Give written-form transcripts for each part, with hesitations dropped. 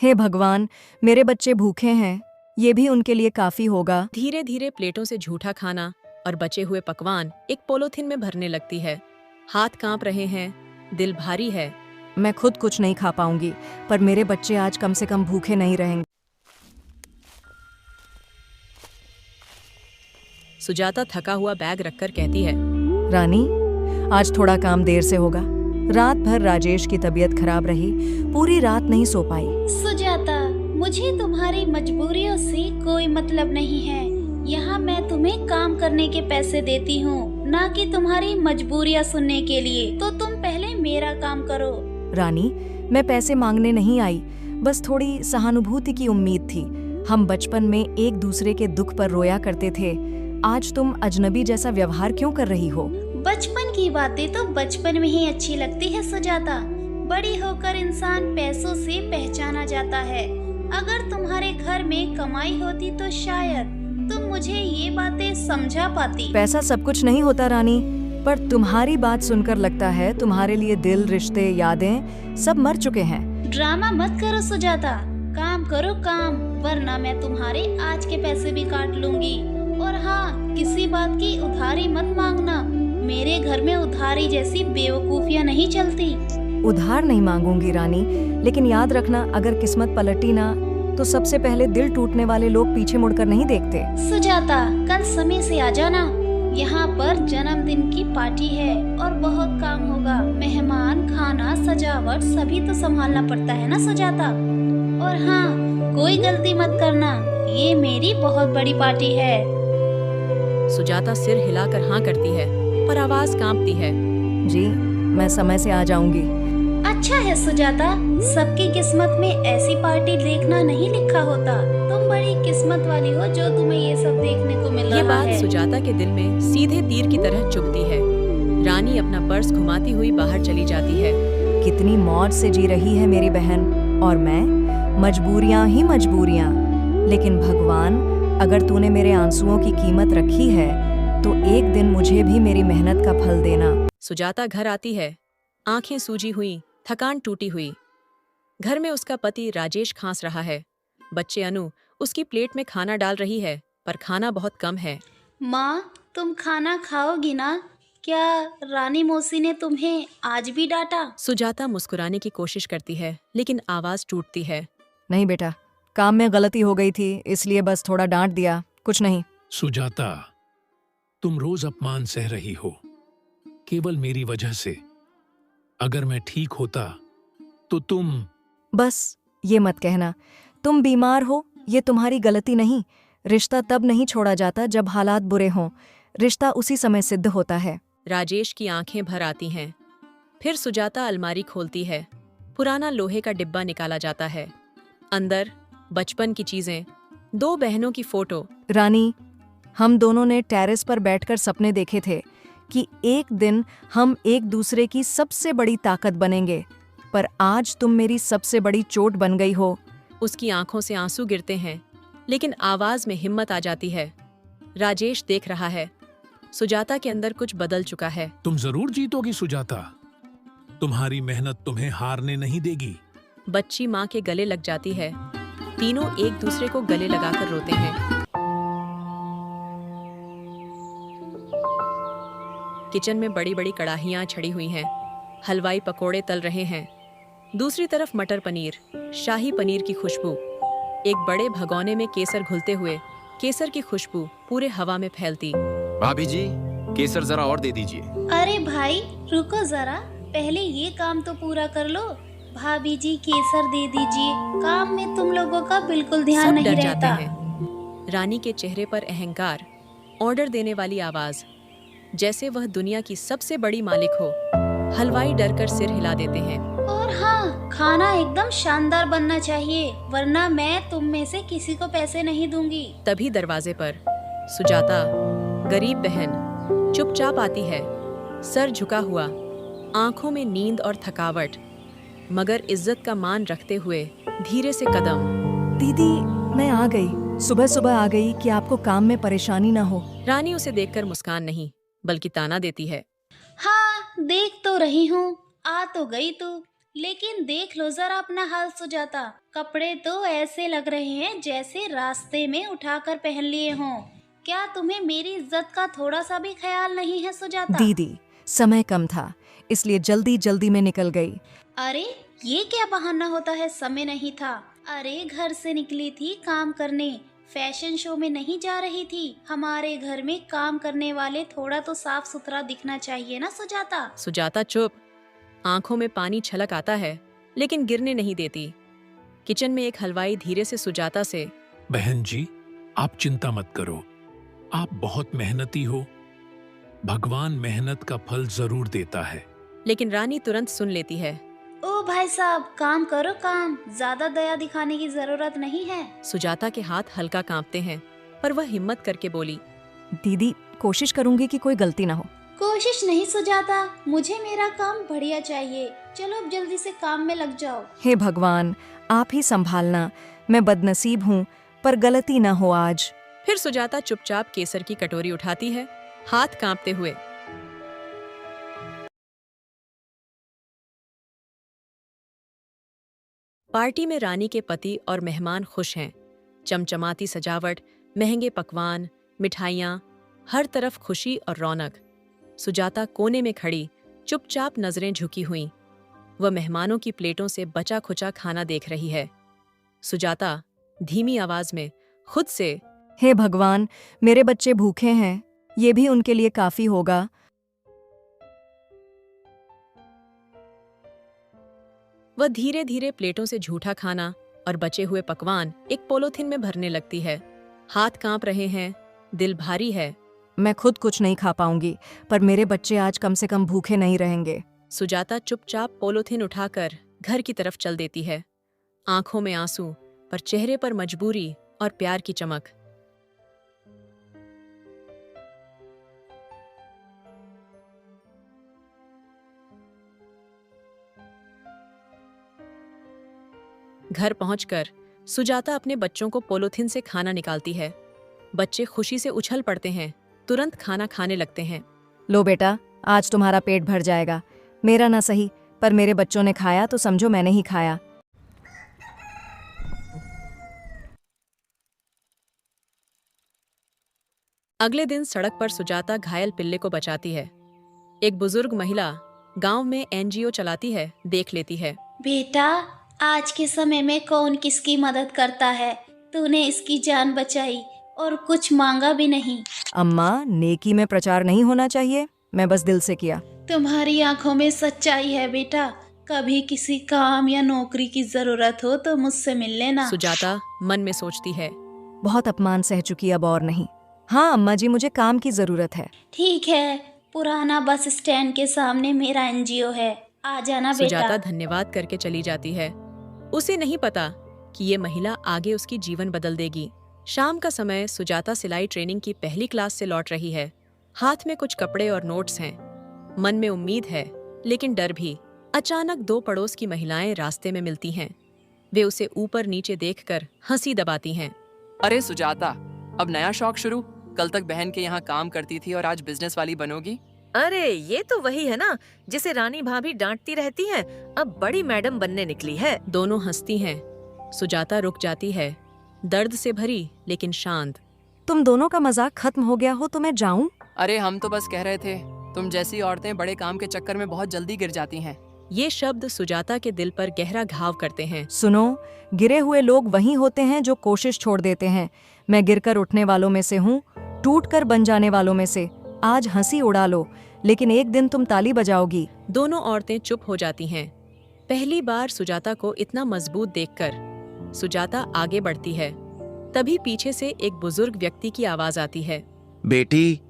हे भगवान, मेरे बच्चे भूखे हैं, ये भी उनके लिए काफी होगा। धीरे धीरे प्लेटों से झूठा खाना और बचे हुए पकवान एक पोलोथिन में भरने लगती है। हाथ कांप रहे हैं, दिल भारी है। मैं खुद कुछ नहीं खा पाऊंगी, पर मेरे बच्चे आज कम से कम भूखे नहीं रहेंगे। सुजाता थका हुआ बैग रखकर कहती है, रानी, आज थोड़ा काम देर से होगा। रात भर राजेश की तबीयत खराब रही, पूरी रात नहीं सो पाई। सुजाता, मुझे तुम्हारी मजबूरियों से कोई मतलब नहीं है। यहाँ मैं तुम्हें काम करने के पैसे देती हूँ, ना कि तुम्हारी मजबूरियाँ सुनने के लिए। तो तुम पहले मेरा काम करो। रानी, मैं पैसे मांगने नहीं आई, बस थोड़ी सहानुभूति की उम्मीद थी। हम बचपन में एक दूसरे के दुख पर रोया करते थे। आज तुम अजनबी जैसा व्यवहार क्यों कर रही हो? बचपन की बातें तो बचपन में ही अच्छी लगती है सुजाता। बड़ी होकर इंसान पैसों से पहचाना जाता है। अगर तुम्हारे घर में कमाई होती तो शायद तुम मुझे ये बातें समझा पाती। पैसा सब कुछ नहीं होता रानी, पर तुम्हारी बात सुनकर लगता है तुम्हारे लिए दिल, रिश्ते, यादें सब मर चुके हैं। ड्रामा मत करो सुजाता, काम करो काम, वरना मैं तुम्हारे आज के पैसे भी काट लूंगी। और हाँ, किसी बात की उधारी मत मांगना। मेरे घर में उधारी जैसी बेवकूफियाँ नहीं चलती। उधार नहीं मांगूंगी रानी, लेकिन याद रखना, अगर किस्मत पलटी ना तो सबसे पहले दिल टूटने वाले लोग पीछे मुड़कर नहीं देखते। सुजाता, कल समय से आ जाना। यहाँ पर जन्मदिन की पार्टी है और बहुत काम होगा। मेहमान, खाना, सजावट सभी तो संभालना पड़ता है ना सुजाता। और हाँ, कोई गलती मत करना, ये मेरी बहुत बड़ी पार्टी है। सुजाता सिर हिलाकर हाँ करती है, पर आवाज कांपती है। जी, मैं समय से आ जाऊंगी। अच्छा है सुजाता, सबकी किस्मत में ऐसी पार्टी देखना नहीं लिखा होता। तुम बड़ी किस्मत वाली हो जो तुम्हें ये सब देखने को मिल रहा है। ये बात सुजाता के दिल में सीधे तीर की तरह चुभती है। रानी अपना पर्स घुमाती हुई बाहर चली जाती है। कितनी मौज से जी रही है मेरी बहन, और मैं, मजबूरियां ही मजबूरियां। लेकिन भगवान, अगर तूने मेरे आंसुओं की कीमत रखी है तो एक दिन मुझे भी मेरी मेहनत का फल देना। सुजाता घर आती है, आंखें सूजी हुई, थकान टूटी हुई। घर में उसका पति राजेश खांस रहा है। बच्चे अनु उसकी प्लेट में खाना डाल रही है, पर खाना बहुत कम है। माँ, तुम खाना खाओगी ना? क्या रानी मौसी ने तुम्हें आज भी डांटा? सुजाता मुस्कुराने की कोशिश करती है, लेकिन आवाज टूटती है। नहीं बेटा, काम में गलती हो गई थी, इसलिए बस थोड़ा डांट दिया, कुछ नहीं। सुजाता, तुम रोज अपमान सह रही हो, केवल मेरी वजह से। अगर मैं ठीक होता तो तुम... बस ये मत कहना, तुम बीमार हो, ये तुम्हारी गलती नहीं। रिश्ता तब नहीं छोड़ा जाता जब हालात बुरे हों, रिश्ता उसी समय सिद्ध होता है। राजेश की आंखें भर आती हैं। फिर सुजाता अलमारी खोलती है। पुराना लोहे का डिब्बा निकाला जाता है। अंदर बचपन की चीजें, 2 बहनों की फोटो। रानी, हम दोनों ने टेरेस पर बैठकर सपने देखे थे कि एक दिन हम एक दूसरे की सबसे बड़ी ताकत बनेंगे, पर आज तुम मेरी सबसे बड़ी चोट बन गई हो। उसकी आंखों से आंसू गिरते हैं, लेकिन आवाज में हिम्मत आ जाती है। राजेश देख रहा है, सुजाता के अंदर कुछ बदल चुका है। तुम जरूर जीतोगी सुजाता, तुम्हारी मेहनत तुम्हें हारने नहीं देगी। बच्ची माँ के गले लग जाती है। तीनों एक दूसरे को गले लगाकर रोते हैं। किचन में बड़ी बड़ी कड़ाहियां छड़ी हुई हैं। हलवाई पकोड़े तल रहे हैं। दूसरी तरफ मटर पनीर, शाही पनीर की खुशबू। एक बड़े भगोने में केसर घुलते हुए, केसर की खुशबू पूरे हवा में फैलती। भाभी जी, केसर जरा और दे दीजिए। अरे भाई, रुको जरा, पहले ये काम तो पूरा कर लो। भाभी जी, केसर दे दीजिए। काम में तुम लोगों का बिल्कुल ध्यान सब नहीं डर जाते रहता। हैं। रानी के चेहरे पर अहंकार, ऑर्डर देने वाली आवाज, जैसे वह दुनिया की सबसे बड़ी मालिक हो। हलवाई डरकर सिर हिला देते हैं। और हाँ, खाना एकदम शानदार बनना चाहिए, वरना मैं तुम में से किसी को पैसे नहीं दूंगी। तभी दरवाजे पर सुजाता, गरीब बहन, चुपचाप आती है, सर झुका हुआ, आंखों में नींद और थकावट, मगर इज्जत का मान रखते हुए धीरे से कदम। दीदी, मैं आ गई, सुबह सुबह आ गई कि आपको काम में परेशानी ना हो। रानी उसे देखकर मुस्कान नहीं, बल्कि ताना देती है। हाँ, देख तो रही हूँ, आ तो गई तू। लेकिन देख लो जरा अपना हाल सुजाता, कपड़े तो ऐसे लग रहे हैं जैसे रास्ते में उठाकर पहन लिए हों। क्या तुम्हें मेरी इज्जत का थोड़ा सा भी ख्याल नहीं है सुजाता? दीदी, समय कम था, इसलिए जल्दी जल्दी में निकल गई। अरे ये क्या बहाना होता है, समय नहीं था? अरे घर से निकली थी काम करने, फैशन शो में नहीं जा रही थी। हमारे घर में काम करने वाले थोड़ा तो साफ सुथरा दिखना चाहिए ना सुजाता। सुजाता चुप। आंखों में पानी छलक आता है लेकिन गिरने नहीं देती। किचन में एक हलवाई धीरे से सुजाता से, बहन जी, आप चिंता मत करो, आप बहुत मेहनती हो, भगवान मेहनत का फल जरूर देता है। लेकिन रानी तुरंत सुन लेती है। ओ भाई साहब, काम करो काम, ज्यादा दया दिखाने की जरूरत नहीं है। सुजाता के हाथ हल्का कांपते हैं पर वह हिम्मत करके बोली, दीदी, कोशिश करूंगी कि कोई गलती ना हो। कोशिश नहीं सुजाता, मुझे मेरा काम बढ़िया चाहिए। चलो अब जल्दी से काम में लग जाओ। हे भगवान, आप ही संभालना, मैं बदनसीब हूँ, पर गलती ना हो आज। फिर सुजाता चुपचाप केसर की कटोरी उठाती है, हाथ कांपते हुए। पार्टी में रानी के पति और मेहमान खुश हैं। चमचमाती सजावट, महंगे पकवान, मिठाइयाँ, हर तरफ खुशी और रौनक। सुजाता कोने में खड़ी चुपचाप नजरें झुकी हुई, वह मेहमानों की प्लेटों से बचा खुचा खाना देख रही है। सुजाता धीमी आवाज में खुद से, हे भगवान, मेरे बच्चे भूखे हैं, ये भी उनके लिए काफी होगा। वह धीरे धीरे प्लेटों से झूठा खाना और बचे हुए पकवान एक पोलोथीन में भरने लगती है। हाथ कांप रहे हैं, दिल भारी है। मैं खुद कुछ नहीं खा पाऊंगी, पर मेरे बच्चे आज कम से कम भूखे नहीं रहेंगे। सुजाता चुपचाप पोलोथीन उठाकर घर की तरफ चल देती है, आंखों में आंसू पर चेहरे पर मजबूरी और प्यार की चमक। घर पहुंचकर सुजाता अपने बच्चों को पोलोथीन से खाना निकालती है। बच्चे खुशी से उछल पड़ते हैं, तुरंत खाना खाने लगते हैं। लो बेटा, आज तुम्हारा पेट भर जाएगा। मेरा ना सही, पर मेरे बच्चों ने खाया तो समझो मैंने ही खाया। अगले दिन सड़क पर सुजाता घायल पिल्ले को बचाती है। एक बुजुर्ग महिला गांव में एनजीओ चलाती है, देख लेती है। बेटा, आज के समय में कौन किसकी मदद करता है? तूने इसकी जान बचाई और कुछ मांगा भी नहीं। अम्मा, नेकी में प्रचार नहीं होना चाहिए, मैं बस दिल से किया। तुम्हारी आंखों में सच्चाई है बेटा। कभी किसी काम या नौकरी की जरूरत हो तो मुझसे मिल लेना। सुजाता मन में सोचती है, बहुत अपमान सह चुकी, अब और नहीं। हाँ अम्मा जी, मुझे काम की जरूरत है। ठीक है, पुराना बस स्टैंड के सामने मेरा एनजीओ है, आ जाना बेटा। सुजाता धन्यवाद करके चली जाती है। उसे नहीं पता कि ये महिला आगे उसकी जीवन बदल देगी। शाम का समय, सुजाता सिलाई ट्रेनिंग की पहली क्लास से लौट रही है। हाथ में कुछ कपड़े और नोट्स हैं। मन में उम्मीद है लेकिन डर भी। अचानक दो पड़ोस की महिलाएं रास्ते में मिलती हैं। वे उसे ऊपर नीचे देखकर हंसी दबाती हैं। अरे सुजाता, अब नया शौक शुरू? कल तक बहन के यहाँ काम करती थी और आज बिजनेस वाली बनोगी? अरे ये तो वही है ना जिसे रानी भाभी डांटती रहती हैं, अब बड़ी मैडम बनने निकली है। दोनों हंसती हैं। सुजाता रुक जाती है, दर्द से भरी लेकिन शांत। तुम दोनों का मजाक खत्म हो गया हो तो मैं जाऊं? अरे हम तो बस कह रहे थे, तुम जैसी औरतें बड़े काम के चक्कर में बहुत जल्दी गिर जाती हैं। ये शब्द सुजाता के दिल पर गहरा घाव करते हैं। सुनो, गिरे हुए लोग वही होते हैं जो कोशिश छोड़ देते हैं। मैं गिरकर उठने वालों में से हूँ, टूटकर बन जाने वालों में से। आज हंसी उड़ा लो, लेकिन एक दिन तुम ताली बजाओगी। दोनों औरतें चुप हो जाती हैं। पहली बार सुजाता को इतना मजबूत देखकर सुजाता आगे बढ़ती है। तभी पीछे से एक बुजुर्ग व्यक्ति की आवाज आती है। बेटी,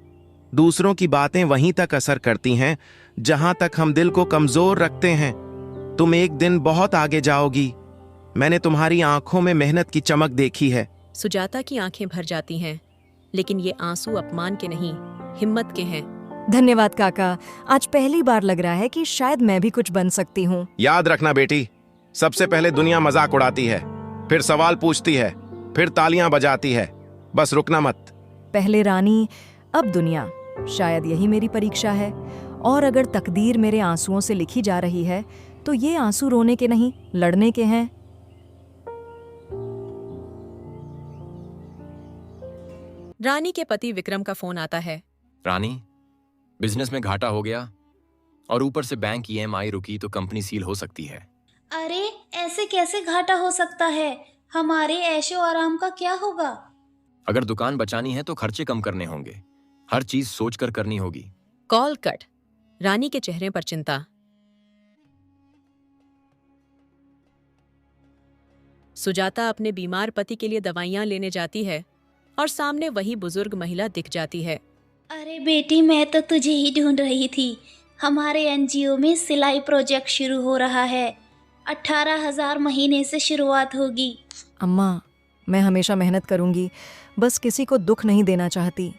दूसरों की बातें वहीं तक असर करती हैं जहां तक हम दिल को कमजोर रखते हैं। तुम एक दिन बहुत आगे जाओगी। मैंने तुम्हारी आंखों में मेहनत की चमक देखी है। सुजाता की आंखें भर जाती हैं, लेकिन ये आंसू अपमान के नहीं, हिम्मत के हैं। धन्यवाद काका, आज पहली बार लग रहा है कि शायद मैं भी कुछ बन सकती हूँ। याद रखना बेटी, सबसे पहले दुनिया मजाक उड़ाती है, फिर सवाल पूछती है, फिर तालियां बजाती है। बस रुकना मत। पहले रानी, अब दुनिया। शायद यही मेरी परीक्षा है। और अगर तकदीर मेरे आंसुओं से लिखी जा रही है तो ये आंसू रोने के नहीं, लड़ने के हैं। रानी के पति विक्रम का फोन आता है। रानी, बिजनेस में घाटा हो गया और ऊपर से बैंक ईएमआई रुकी तो कंपनी सील हो सकती है। अरे ऐसे कैसे घाटा हो सकता है? हमारे ऐशो आराम का क्या होगा? अगर दुकान बचानी है तो खर्चे कम करने होंगे। हर चीज सोचकर करनी होगी। Call cut. रानी के चेहरे पर चिंता। सुजाता अपने बीमार पति के लिए दवाइयां लेने जाती है और सामने वही बुजुर्ग महिला दिख जाती है। अरे बेटी, मैं तो तुझे ही ढूंढ रही थी। हमारे एनजीओ में सिलाई प्रोजेक्ट शुरू हो रहा है। 18,000 महीने से शुरुआत होगी। अम्मा, मैं हमेशा मेहनत करूंगी, बस किसी को दुख नहीं देना चाहती।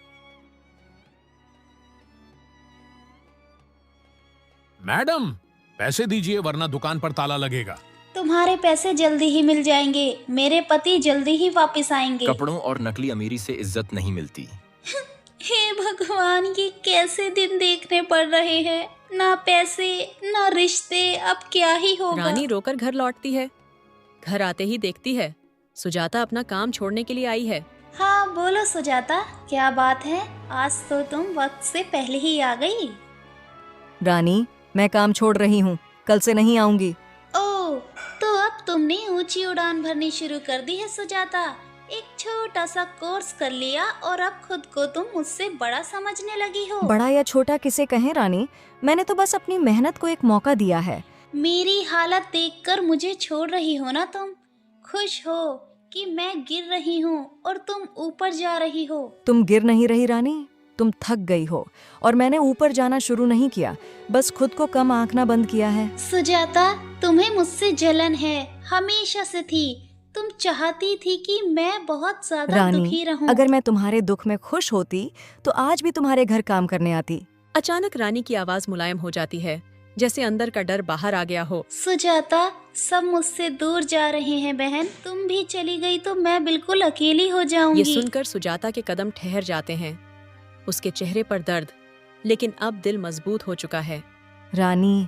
मैडम, पैसे दीजिए वरना दुकान पर ताला लगेगा। तुम्हारे पैसे जल्दी ही मिल जाएंगे। मेरे पति जल्दी ही वापस आएंगे। कपड़ों और नकली अमीरी से इज्जत नहीं मिलती। हे भगवान, ये कैसे दिन देखने पड़ रहे हैं। ना पैसे ना रिश्ते, अब क्या ही होगा। रानी रोकर घर लौटती है। घर आते ही देखती है सुजाता अपना काम छोड़ने के लिए आई है। हाँ बोलो सुजाता, क्या बात है? आज तो तुम वक्त से पहले ही आ गई। रानी, मैं काम छोड़ रही हूँ, कल से नहीं आऊंगी। ओह, तो अब तुमने ऊंची उड़ान भरनी शुरू कर दी है सुजाता। एक छोटा सा कोर्स कर लिया और अब खुद को तुम मुझसे बड़ा समझने लगी हो। बड़ा या छोटा किसे कहें रानी, मैंने तो बस अपनी मेहनत को एक मौका दिया है। मेरी हालत देखकर मुझे छोड़ रही हो ना तुम? खुश हो कि मैं गिर रही हूँ और तुम ऊपर जा रही हो? तुम गिर नहीं रही रानी, तुम थक गई हो और मैंने ऊपर जाना शुरू नहीं किया, बस खुद को कम आंकना बंद किया है। सुजाता, तुम्हें मुझसे जलन है, हमेशा से थी। तुम चाहती थी कि मैं बहुत ज्यादा दुखी रहूं। अगर मैं तुम्हारे दुख में खुश होती तो आज भी तुम्हारे घर काम करने आती। अचानक रानी की आवाज मुलायम हो जाती है, जैसे अंदर का डर बाहर आ गया हो। सुजाता, सब मुझसे दूर जा रहे हैं बहन। तुम भी चली गई तो मैं बिल्कुल अकेली हो जाऊंगी। ये सुनकर सुजाता के कदम ठहर जाते हैं। उसके चेहरे पर दर्द, लेकिन अब दिल मजबूत हो चुका है। रानी,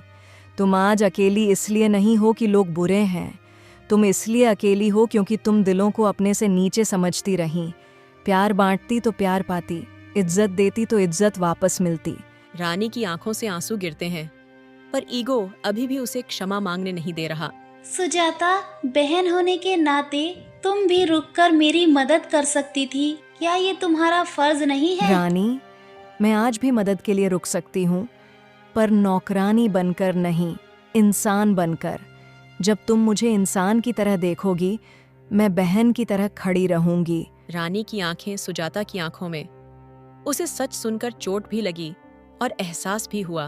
तुम आज अकेली इसलिए नहीं हो कि लोग बुरे हैं। तुम इसलिए अकेली हो क्योंकि तुम दिलों को अपने से नीचे समझती रही। प्यार बांटती तो प्यार पाती, इज्जत देती तो इज्जत वापस मिलती। रानी की आंखों से आंसू गिरते हैं, पर ईगो अभी भी उसे क्षमा मांगने नहीं दे रहा। सुजाता, बहन होने के नाते तुम भी रुककर मेरी मदद कर सकती थी। क्या ये तुम्हारा फर्ज नहीं है? रानी, मैं आज भी मदद के लिए रुक सकती हूँ, पर नौकरानी बनकर नहीं, इंसान बनकर। जब तुम मुझे इंसान की तरह देखोगी, मैं बहन की तरह खड़ी रहूंगी। रानी की आंखें सुजाता की आंखों में। उसे सच सुनकर चोट भी लगी और एहसास भी हुआ,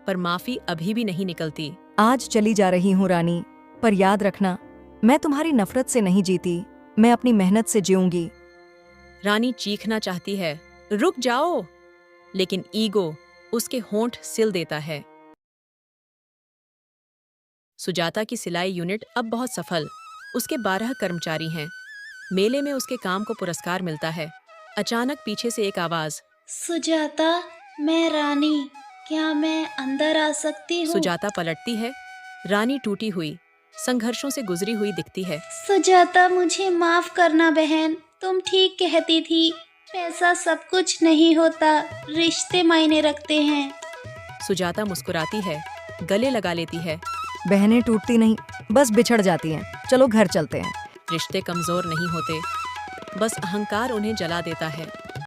पर माफी अभी भी नहीं निकलती। आज चली जा रही हूँ रानी, पर याद रखना, मैं तुम्हारी नफरत से नहीं जीती, मैं अपनी मेहनत से जीऊंगी। रानी चीखना चाहती है, रुक जाओ, लेकिन ईगो उसके होंठ सिल देता है। सुजाता की सिलाई यूनिट अब बहुत सफल। उसके 12 कर्मचारी हैं। मेले में उसके काम को पुरस्कार मिलता है। अचानक पीछे से एक आवाज, सुजाता, मैं रानी, क्या मैं अंदर आ सकती हूँ? सुजाता पलटती है। रानी टूटी हुई, संघर्षों से गुजरी हुई दिखती है। सुजाता, मुझे माफ करना बहन। तुम ठीक कहती थी, पैसा सब कुछ नहीं होता, रिश्ते मायने रखते हैं। सुजाता मुस्कुराती है, गले लगा लेती है। बहनें टूटती नहीं, बस बिछड़ जाती हैं। चलो घर चलते हैं। रिश्ते कमजोर नहीं होते, बस अहंकार उन्हें जला देता है।